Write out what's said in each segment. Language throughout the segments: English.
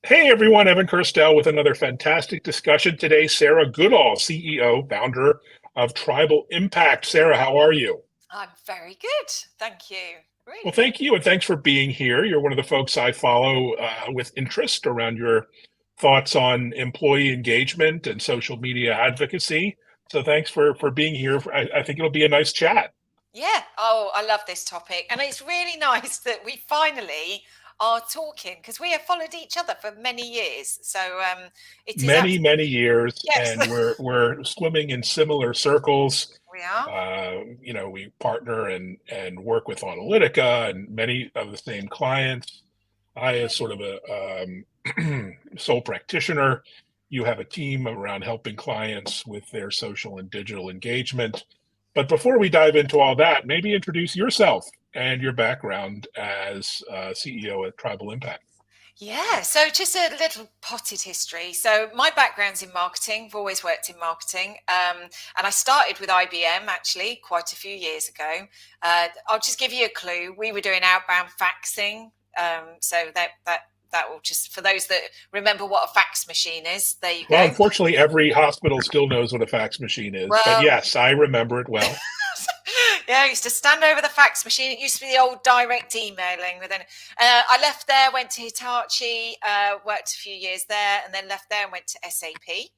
Hey everyone, Evan Kirstel with another fantastic discussion today. Sarah Goodall, CEO, founder of Tribal Impact. Sarah, how are you? I'm very good. Thank you. Well, Really good. thank you, and thanks for being here. You're one of the folks I follow with interest around your thoughts on employee engagement and social media advocacy. So thanks for being here. I think it'll be a nice chat. Yeah. Oh, I love this topic. And it's really nice that we finally are talking because we have followed each other for many years. So it is Many, absolutely, many years, yes, and we're swimming in similar circles. we are. We partner and work with Analytica and many of the same clients. I, as sort of a sole practitioner, you have a team around helping clients with their social and digital engagement. But before we dive into all that, maybe introduce yourself and your background as CEO at Tribal Impact. Yeah, so just a little potted history. So my background's in marketing. I've always worked in marketing, and I started with IBM actually quite a few years ago. I'll just give you a clue. We were doing outbound faxing, so that will just for those that remember what a fax machine is. There you Well, go. unfortunately, every hospital still knows what a fax machine is, but Well, yes, I remember it well. yeah, I used to stand over the fax machine. It used to be the old direct emailing. But then I left there, went to Hitachi, worked a few years there, and then left there and went to SAP.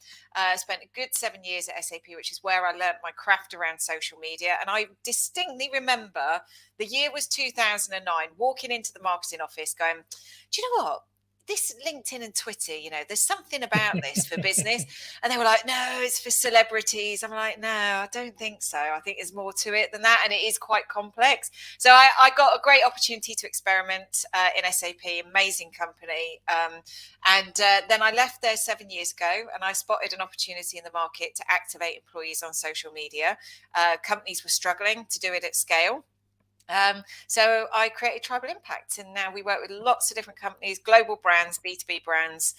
Spent a good 7 years at SAP, which is where I learnt my craft around social media. And I distinctly remember the year was 2009, walking into the marketing office going, do you know what? This LinkedIn and Twitter, there's something about this for business. And they were like, no, it's for celebrities. I'm like, no, I don't think so. I think there's more to it than that. And it is quite complex. So I got a great opportunity to experiment in SAP, amazing company. Then I left there 7 years ago and I spotted an opportunity in the market to activate employees on social media. Companies were struggling to do it at scale. So I created Tribal Impact, and now we work with lots of different companies, global brands, B2B brands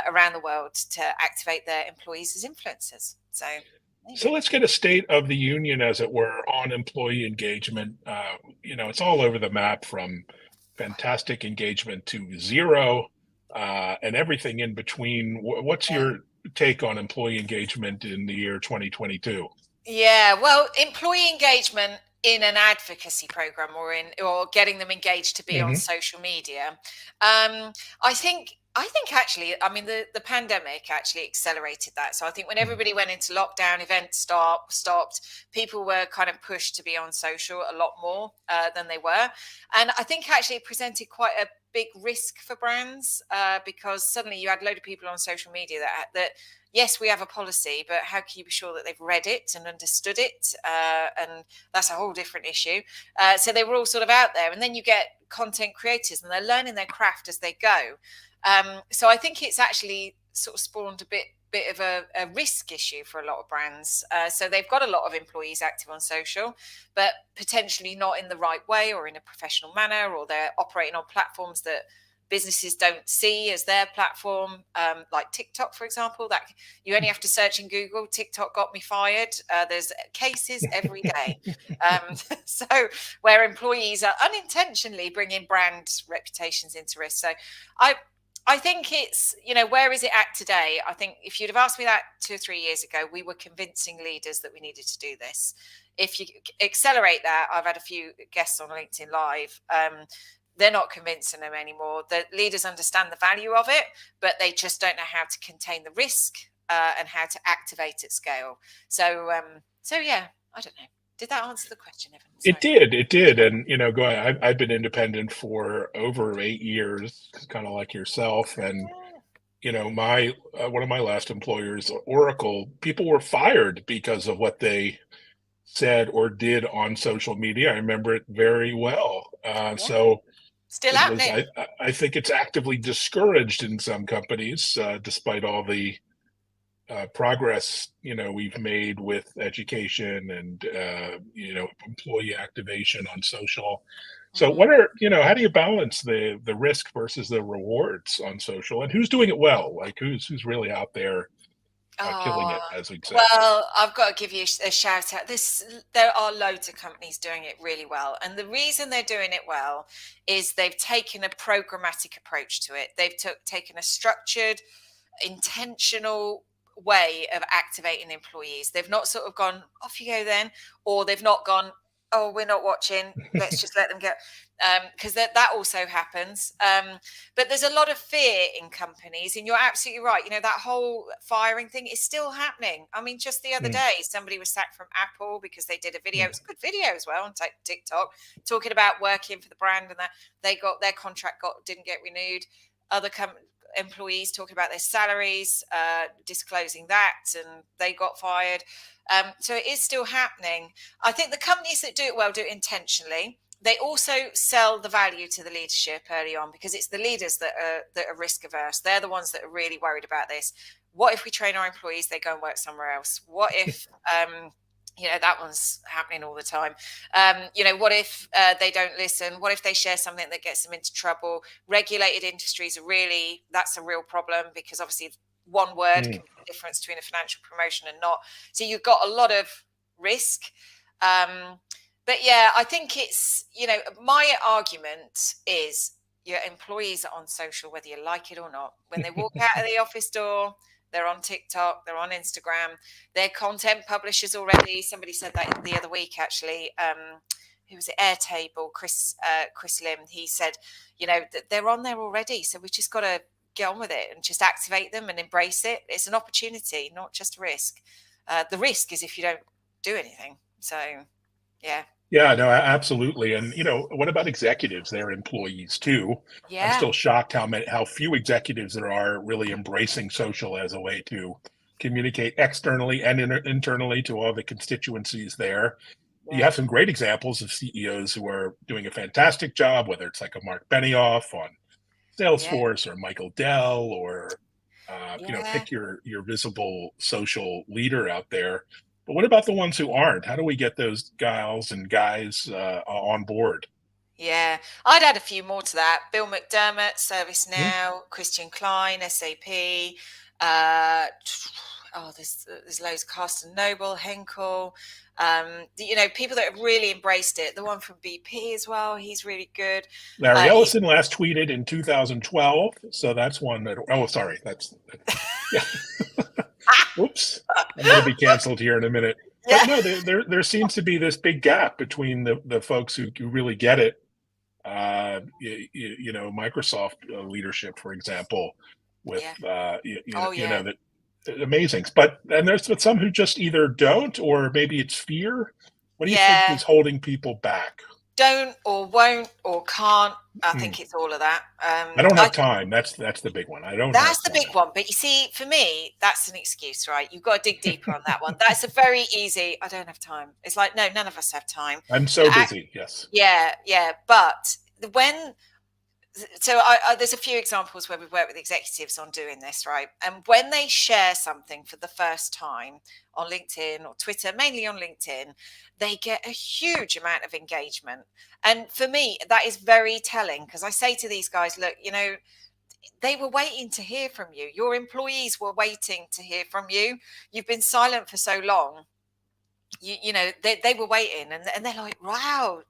around the world to activate their employees as influencers. So there you So go. let's get a state of the union, as it were, on employee engagement. It's all over the map from fantastic engagement to zero and everything in between. What's Yeah. your take on employee engagement in the year 2022? Yeah, well, employee engagement in an advocacy program or getting them engaged to be on Hmm. social media. Um, I think actually, I mean, the pandemic actually accelerated that. So I think when everybody went into lockdown, events stopped, people were kind of pushed to be on social a lot more than they were, and I think actually it presented quite a big risk for brands because suddenly you had a load of people on social media that yes, we have a policy, but how can you be sure that they've read it and understood it? And that's a whole different issue. So they were all sort of out there. And then you get content creators and they're learning their craft as they go. So I think it's actually sort of spawned a bit of a risk issue for a lot of brands. So they've got a lot of employees active on social, but potentially not in the right way or in a professional manner, or they're operating on platforms that businesses don't see as their platform, like TikTok, for example. That you only have to search in Google. TikTok got me fired. There's cases every day. So where employees are unintentionally bringing brand reputations into risk. So I I think it's, where is it at today? I think if you'd have asked me that 2 or 3 years ago, we were convincing leaders that we needed to do this. If you accelerate that, I've had a few guests on LinkedIn Live. They're not convincing them anymore. The leaders understand the value of it, but they just don't know how to contain the risk and how to activate at scale. So yeah, I don't know. Did that answer the question, Evan? It Sorry. did, it did, and go ahead. I've been independent for over 8 years, kind of like yourself, and Yeah. my one of my last employers, Oracle, people were fired because of what they said or did on social media. I remember it very well. Yeah. So Still it was, happening. I think it's actively discouraged in some companies, despite all the progress, we've made with education and, employee activation on social. So Mm. how do you balance the risk versus the rewards on social, and who's doing it well? Like who's really out there killing Oh, it, as we'd say. well, I've got to give you a shout out. There are loads of companies doing it really well. And the reason they're doing it well is they've taken a programmatic approach to it. They've taken a structured, intentional way of activating employees. They've not sort of gone, off you go then, or they've not gone, oh, we're not watching, let's just let them go. Because that also happens. But there's a lot of fear in companies, and you're absolutely right. You know, that whole firing thing is still happening. I mean, just the other Mm, day, somebody was sacked from Apple because they did a video. mm. It was a good video as well on TikTok, talking about working for the brand, and that they got their contract didn't get renewed. Other employees talking about their salaries, disclosing that, and they got fired. So it is still happening. I think the companies that do it well do it intentionally. They also sell the value to the leadership early on, because it's the leaders that are risk averse. They're the ones that are really worried about this. What if we train our employees, they go and work somewhere else? What if that one's happening all the time. What if they don't listen? What if they share something that gets them into trouble? Regulated industries that's a real problem, because obviously one word Mm. can make a difference between a financial promotion and not. So you've got a lot of risk. But yeah, I think my argument is your employees are on social, whether you like it or not. When they walk out of the office door, they're on TikTok, they're on Instagram, they're content publishers already. Somebody said that the other week, actually. Who was it? Airtable, Chris Lim. He said, they're on there already. So we've just got to get on with it and just activate them and embrace it. It's an opportunity, not just a risk. The risk is if you don't do anything. So, yeah. Yeah, no, absolutely. And what about executives? They're employees too. I'm Yeah. still shocked how few executives there are really embracing social as a way to communicate externally and internally to all the constituencies there. You Yeah. have some great examples of CEOs who are doing a fantastic job, whether it's like a Mark Benioff on Yeah. Salesforce or Michael Dell or Yeah. pick your visible social leader out there. But what about the ones who aren't? How do we get those gals and guys on board? Yeah, I'd add a few more to that. Bill McDermott, Hmm? ServiceNow, Christian Klein, SAP. Uh, there's loads. Carsten Noble, Henkel. People that have really embraced it. The one from BP as well. He's really good. Larry He's Ellison last tweeted in 2012, so that's one that. Oh, sorry, yeah. Oops, I'm going to be canceled here in a minute. But yeah, no, there seems to be this big gap between the folks who really get it. Microsoft leadership, for example, with yeah. Oh yeah, that amazing. But some who just either don't, or maybe it's fear. What do you think yeah. is holding people back? Don't or won't or can't. I Hmm. think it's all of that. I don't I have time. That's the big one. I don't have That's the big time. one. But you see, for me, that's an excuse, right? You've got to dig deeper on that one. That's a very easy, I don't have time. It's like, no, none of us have time. I'm And so busy. Yes. yeah, yeah. But when, there's a few examples where we've worked with executives on doing this, right? And when they share something for the first time on LinkedIn or Twitter, mainly on LinkedIn, they get a huge amount of engagement. And for me, that is very telling, because I say to these guys, look, they were waiting to hear from you. Your employees were waiting to hear from you. You've been silent for so long. They were waiting, and they're like, wow,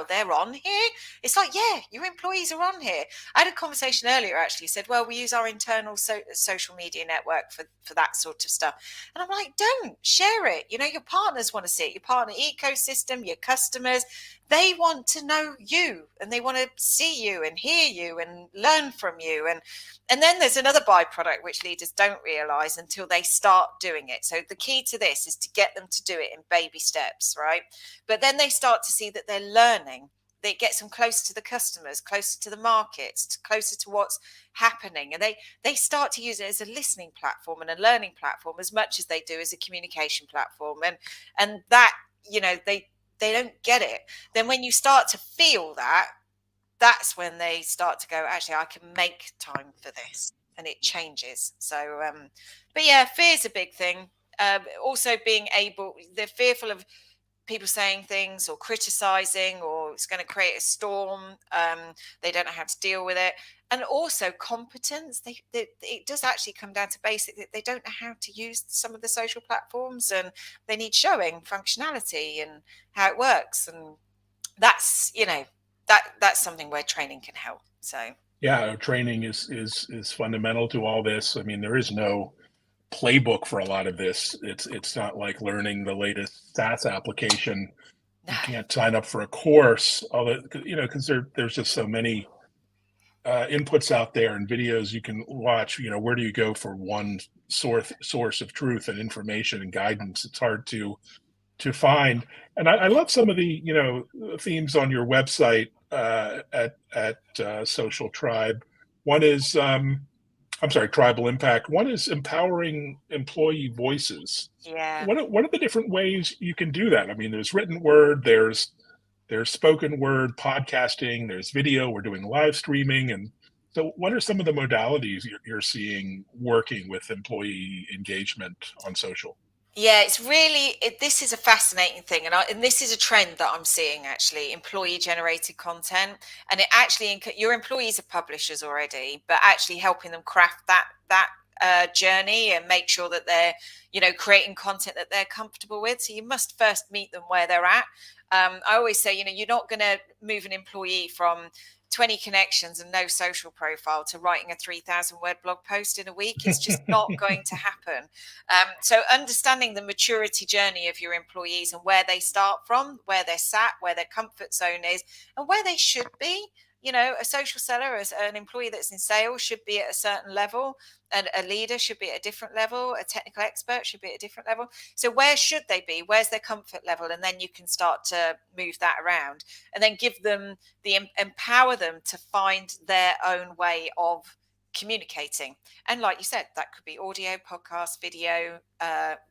they're on here. It's like, yeah, your employees are on here. I had a conversation earlier, actually, said, well, we use our internal social media network for that sort of stuff. And I'm like, don't share it. Your partners want to see it, your partner ecosystem, your customers, they want to know you, and they want to see you and hear you and learn from you. And then there's another byproduct which leaders don't realize until they start doing it. So the key to this is to get them to do it in baby steps, right? But then they start to see that they're learning. It gets them closer to the customers, closer to the markets, closer to what's happening. And they start to use it as a listening platform and a learning platform as much as they do as a communication platform. And that, they don't get it. Then when you start to feel that, that's when they start to go, actually, I can make time for this, and it changes. So, but yeah, fear is a big thing. Also, they're fearful of people saying things or criticizing, or it's going to create a storm. They don't know how to deal with it. And also competence. It does actually come down to basic. They don't know how to use some of the social platforms, and they need showing functionality and how it works. And that's, that's something where training can help. So Yeah, training is fundamental to all this. I mean, there is no playbook for a lot of this. It's not like learning the latest SaaS application. no. You can't sign up for a course, although because there's just so many inputs out there and videos you can watch. Where do you go for one source of truth and information and guidance? It's hard to find. And I Yeah. love some of the themes on your website at Social Tribe. One is I'm sorry, Tribal Impact. One is empowering employee voices. Yeah. What are the different ways you can do that? I mean, there's written word, there's spoken word, podcasting, there's video. We're doing live streaming, and so what are some of the modalities you're seeing working with employee engagement on social? Yeah, it's really this is a fascinating thing, and this is a trend that I'm seeing actually. Employee generated content, and it actually your employees are publishers already, but actually helping them craft that journey and make sure that they're creating content that they're comfortable with. So you must first meet them where they're at. I always say, you're not going to move an employee from 20 connections and no social profile to writing a 3,000 word blog post in a week. It's just not going to happen. So understanding the maturity journey of your employees and where they start from, where they're sat, where their comfort zone is, and where they should be. A social seller, as an employee that's in sales, should be at a certain level, and a leader should be at a different level, a technical expert should be at a different level. So where should they be? Where's their comfort level? And then you can start to move that around, and then give them empower them to find their own way of communicating. And like you said, that could be audio, podcast, video,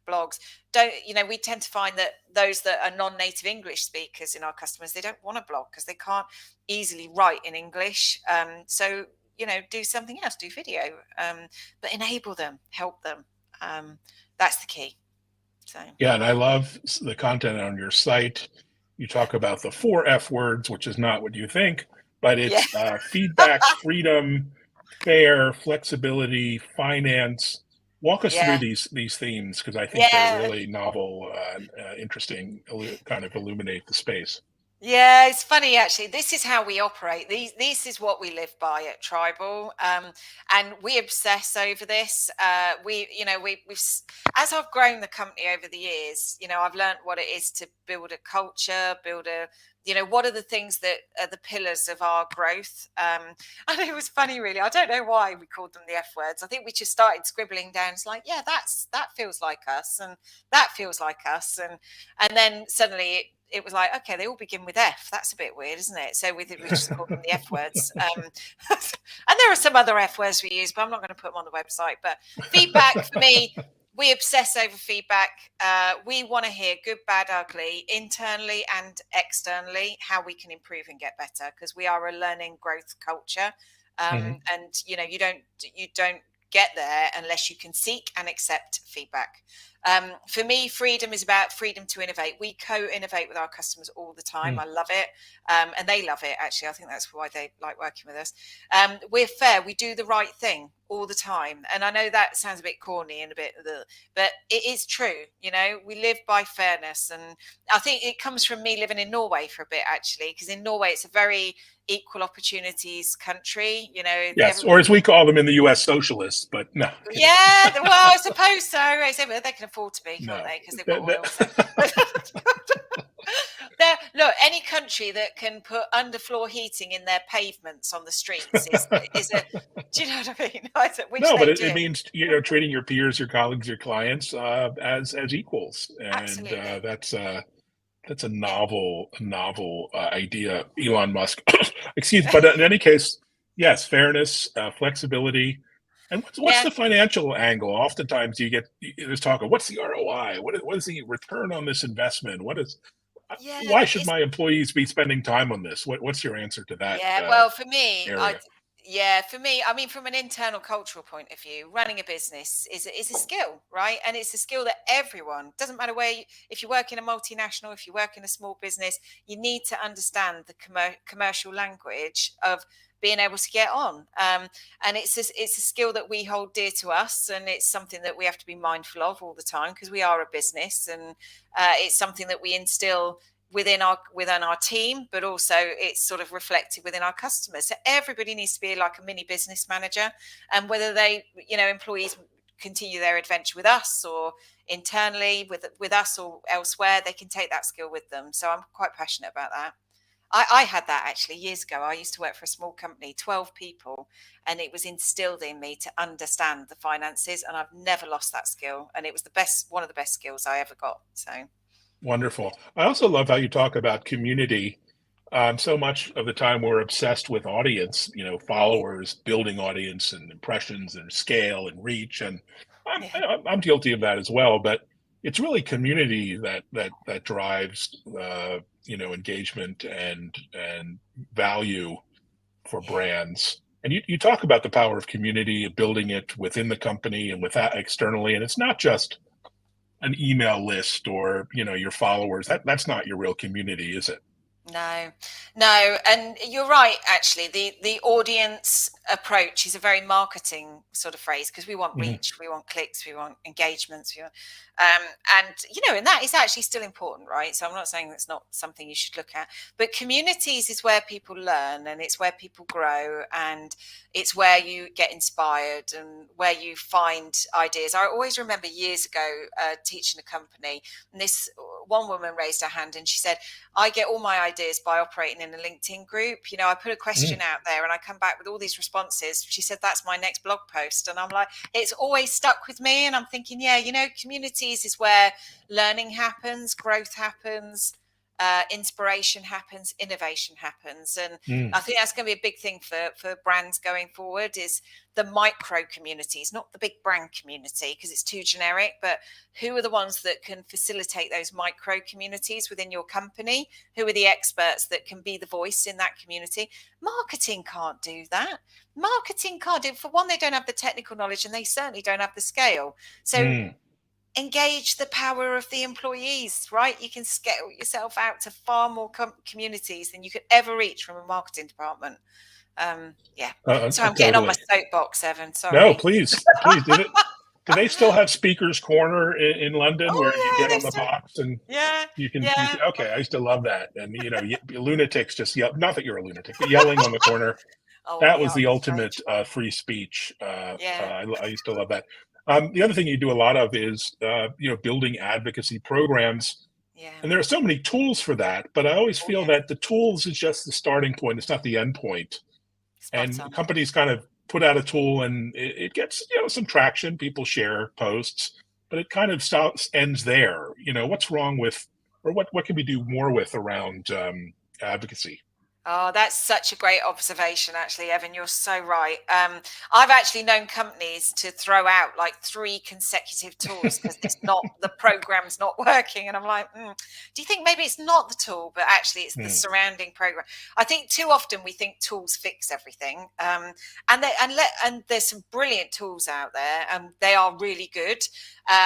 blogs. We tend to find that those that are non-native English speakers in our customers, they don't want to blog because they can't easily write in English. So do something else, do video, but enable them, help them. That's the key. So Yeah, and I love the content on your site. You talk about the 4 F words, which is not what you think, but yeah. it's feedback, freedom, fair, flexibility, finance. Walk us through Yeah. these themes, because I think they're Yeah. really novel, interesting, kind of illuminate the space. Yeah, it's funny actually. This is how we operate. This is what we live by at Tribal, and we obsess over this. As I've grown the company over the years, I've learned what it is to build a culture, what are the things that are the pillars of our growth. And it was funny, really. I don't know why we called them the F words. I think we just started scribbling down. It's like, yeah, that feels like us, and that feels like us, and then suddenly it was like, okay, they all begin with F. That's a bit weird, isn't it? So we just call them the F words. And there are some other F words we use, but I'm not going to put them on the website. But feedback for me, we obsess over feedback. We want to hear good, bad, ugly, internally and externally, how we can improve and get better, because we are a learning growth culture. Mhm. And you don't get there unless you can seek and accept feedback. For me, freedom is about freedom to innovate. We co-innovate with our customers all the time. Mm. I love it. And they love it, actually. I think that's why they like working with us. We're fair. We do the right thing all the time. And I know that sounds a bit corny and but it is true. We live by fairness. And I think it comes from me living in Norway for a bit, actually, because in Norway, it's a very equal opportunities country. Yes, or as we call them in the U.S., socialists. But no, kidding. Yeah, well, I suppose so. They can afford to be, can't No. they? Because they've got oil. So. Look, any country that can put underfloor heating in their pavements on the streets is a. Do you know what I mean? Which No, but they it do. means treating your peers, your colleagues, your clients as equals, and Absolutely. that's a Yeah. novel idea, Elon Musk. Excuse me, but in any case, yes, fairness, flexibility, and what's Yeah. the financial angle? Oftentimes, you get there's talk of what's the ROI, what is the return on this investment? Yeah. Why should my employees be spending time on this? What's your answer to that Yeah, well, for me, area? Yeah, for me, I mean, from an internal cultural point of view, running a business is a skill, right? And it's a skill that everyone, doesn't matter where you, if you work in a multinational, if you work in a small business, you need to understand the commercial language of being able to get on. And it's a skill that we hold dear to us, and it's something that we have to be mindful of all the time because we are a business, and it's something that we instill within our team, but also it's sort of reflected within our customers. So everybody needs to be like a mini business manager, and whether they, employees continue their adventure with us or internally with us or elsewhere, they can take that skill with them. So I'm quite passionate about that. I had that actually years ago. I used to work for a small company, 12 people, and it was instilled in me to understand the finances, and I've never lost that skill. And it was one of the best skills I ever got. So yeah. Wonderful. I also love how you talk about community. So much of the time we're obsessed with audience, Yeah. followers, building audience and impressions and scale and reach. And I'm, Yeah. I'm guilty of that as well. But it's really community that drives, engagement and value for Yeah. brands. And you talk about the power of community, of building it within the company and with that externally. And it's not just an email list or your followers. That's not your real community, is it? No, no, and you're right. Actually, the audience approach is a very marketing sort of phrase because we want Mhm. reach, we want clicks, we want engagements, um, and and that is actually still important, right? So I'm not saying that's not something you should look at, but communities is where people learn and it's where people grow and it's where you get inspired and where you find ideas. I always remember years ago teaching a company, and this one woman raised her hand and she said, I get all my ideas by operating in a LinkedIn group. I put a question Mm, out there and I come back with all these responses. She said, that's my next blog post. And I'm like, it's always stuck with me. And I'm thinking, yeah, communities is where learning happens, growth happens, inspiration happens, innovation happens. And mm, I think that's going to be a big thing for brands going forward is the micro communities, not the big brand community because it's too generic, but who are the ones that can facilitate those micro communities within your company? Who are the experts that can be the voice in that community? Marketing can't do that. Marketing can't do, for one, they don't have the technical knowledge and they certainly don't have the scale. So mm. engage the power of the employees, right? You can scale yourself out to far more communities than you could ever reach from a marketing department. Yeah. So I'm getting on my Totally. soapbox, Evan. No, Sorry. please. Do they still have Speakers Corner in London where you Oh get yeah, on they the still. box and Yeah, you can, yeah. okay, I used to love that. And lunatics just yell, not that you're a lunatic, but yelling on the corner. Oh, That we was are a the ultimate strange one. free speech. Yeah, I used to love that. The other thing you do a lot of is building advocacy programs. yeah. And there are so many tools for that, but I always Oh feel yeah, that the tools is just the starting point. It's not the end point. spot And on. companies kind of put out a tool and it gets, some traction. People share posts, but it kind of stops, ends there. What's wrong with, or what can we do more with around advocacy? Oh, that's such a great observation, actually, Evan. You're so right. I've actually known companies to throw out like 3 consecutive tools because the program's not working. And I'm like, do you think maybe it's not the tool, but actually it's the Hmm. surrounding program? I think too often we think tools fix everything. And there's some brilliant tools out there, and they are really good,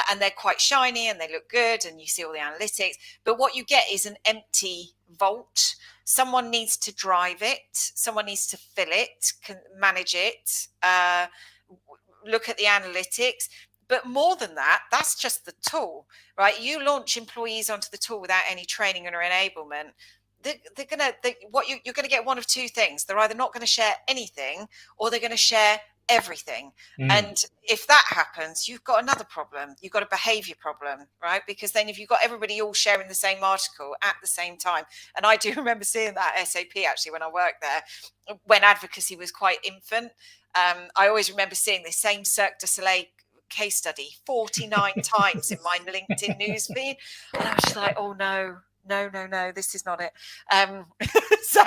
and they're quite shiny and they look good, and you see all the analytics. But what you get is an empty vault. Someone needs to drive it, someone needs to fill it, manage it, look at the analytics. But more than that, that's just the tool, right? You launch employees onto the tool without any training or enablement. You're going to get one of two things. They're either not going to share anything or they're going to share everything. Hmm. And if that happens, you've got another problem. You've got a behavior problem, right? Because then if you've got everybody all sharing the same article at the same time, and I do remember seeing that at SAP actually when I worked there, when advocacy was quite infant. I always remember seeing the same Cirque du Soleil case study 49 times in my LinkedIn newsfeed. And I was just like, oh no, no, this is not it. Um, so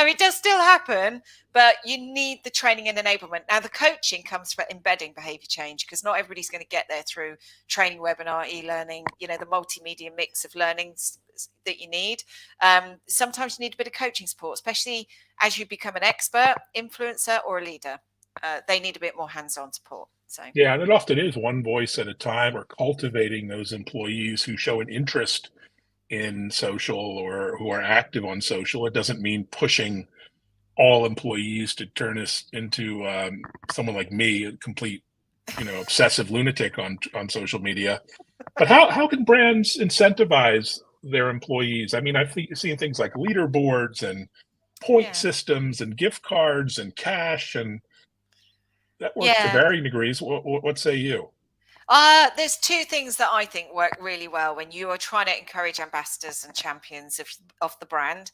it does still happen, but you need the training and enablement. Now, the coaching comes for embedding behavior change, because not everybody's going to get there through training, webinar, e-learning, the multimedia mix of learnings that you need. Sometimes you need a bit of coaching support, especially as you become an expert, influencer, or a leader. They need a bit more hands-on support. So Yeah, and it often is one voice at a time, or cultivating those employees who show an interest in social or who are active on social. It doesn't mean pushing all employees to turn us into someone like me, a complete, obsessive lunatic on social media. But how can brands incentivize their employees? I mean, I've seen things like leaderboards and point yeah. systems and gift cards and cash, and that works to Yeah. varying degrees. What say you? There's two things that I think work really well when you are trying to encourage ambassadors and champions of the brand.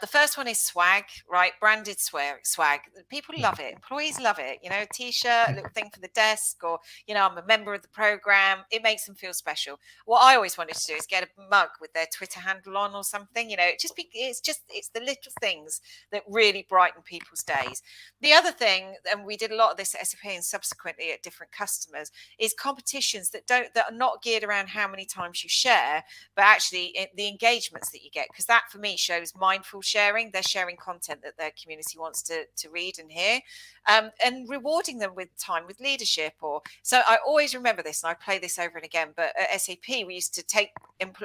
The first one is swag, right? Branded swag. People love it. Employees love it. A t-shirt, a little thing for the desk, or, I'm a member of the program. It makes them feel special. What I always wanted to do is get a mug with their Twitter handle on or something. It's the little things that really brighten people's days. The other thing, and we did a lot of this at SAP and subsequently at different customers, is competitions that are not geared around how many times you share, but actually the engagements that you get, because that for me shows mindful sharing. They're sharing content that their community wants to read and hear, and rewarding them with time with leadership. Or so I always remember this, and I play this over and again. But at SAP, we used to take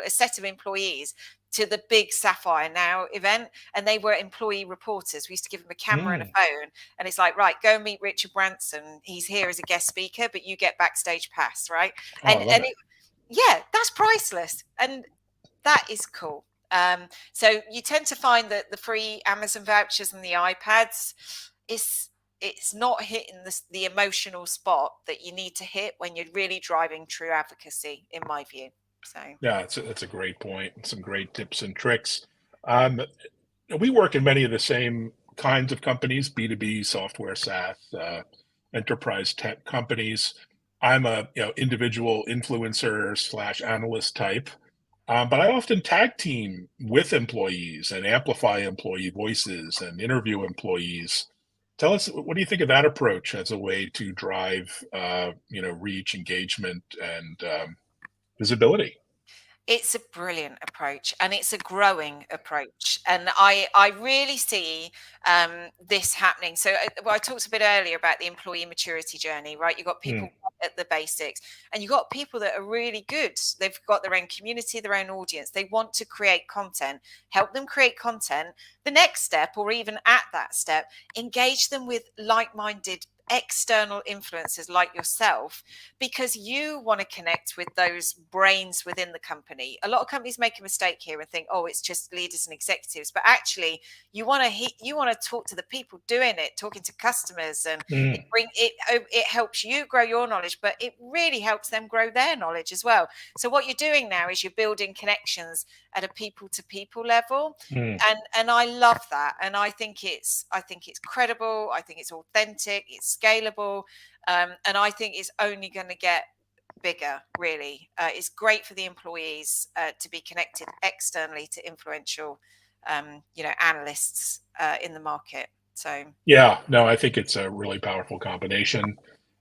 a set of employees to the big Sapphire Now event, and they were employee reporters. We used to give them a camera and a Mm. phone, and it's like, right, go meet Richard Branson. He's here as a guest speaker, but you get backstage pass, right? Oh, I love it. Yeah, that's priceless, and that is cool. So you tend to find that the free Amazon vouchers and the iPads is it's not hitting the emotional spot that you need to hit when you're really driving true advocacy, in my view. So Yeah, that's a great point. Some great tips and tricks. Um, we work in many of the same kinds of companies, B2B, software, SaaS, enterprise tech companies. I'm a individual influencer slash analyst type, but I often tag team with employees and amplify employee voices and interview employees. Tell us, what do you think of that approach as a way to drive, reach, engagement, and visibility? it's a brilliant approach, and it's a growing approach, and I really see this happening. So I talked a bit earlier about the employee maturity journey, right? You've got Mm, people at the basics, and you've got people that are really good. They've got their own community, their own audience. They want to create content. Help them create content. The next step, or even at that step, engage them with like-minded external influencers like yourself, because you want to connect with those brains within the company. A lot of companies make a mistake here and think, oh, it's just leaders and executives, but actually you want to talk to the people doing it, talking to customers, and mm, it helps you grow your knowledge, but it really helps them grow their knowledge as well. So what you're doing now is you're building connections at a people to people level, mm. and I love that, and I think it's credible, I think it's authentic, it's scalable, and I think it's only going to get bigger. Really, it's great for the employees to be connected externally to influential, analysts in the market. So Yeah, no, I think it's a really powerful combination.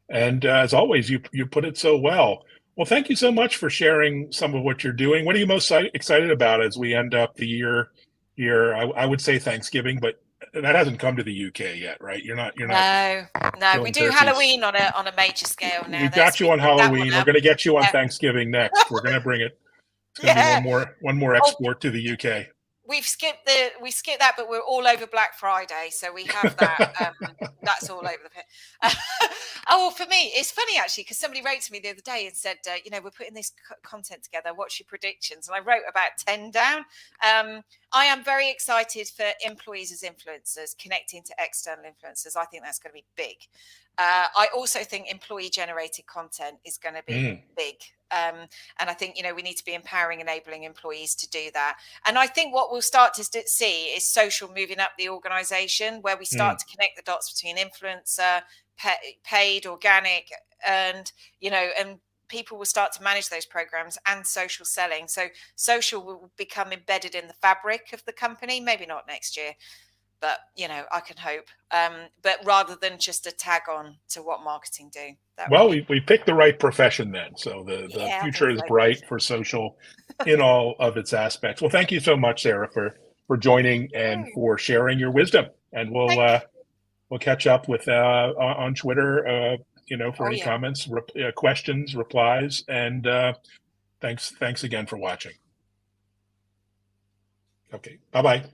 And as always, you put it so well. Well, thank you so much for sharing some of what you're doing. What are you most excited about as we end up the year here? I would say Thanksgiving, but that hasn't come to the UK yet, right? You're not no, no, we killing do turkeys. Halloween on a major scale now. We've There, so got we you on picked that one Halloween. We're up. going to get you on Yeah, Thanksgiving next. We're going to bring it. It's going to be yeah. one more Oh, export to the UK. We skipped that, but we're all over Black Friday, so we have that. That's all over the place. Oh, well, for me, it's funny actually, because somebody wrote to me the other day and said, we're putting this content together. What's your predictions? And I wrote about 10 down. I am very excited for employees as influencers connecting to external influencers. I think that's going to be big. I also think employee generated content is going to be Mm, big. And I think, we need to be empowering, enabling employees to do that. And I think what we'll start to see is social moving up the organization, where we start mm. to connect the dots between influencer, paid, organic, and people will start to manage those programs and social selling. So social will become embedded in the fabric of the company. Maybe not next year, but I can hope. But rather than just a tag on to what marketing do, that would Well, be. we picked the right profession then. So the Yeah, I future think is so. bright for social in all of its aspects. Well, thank you so much, Sarah, for joining and Oh, for sharing your wisdom. And thank you. we'll catch up with on Twitter, for Oh any yeah. comments, questions, replies, and thanks again for watching. Okay, bye bye.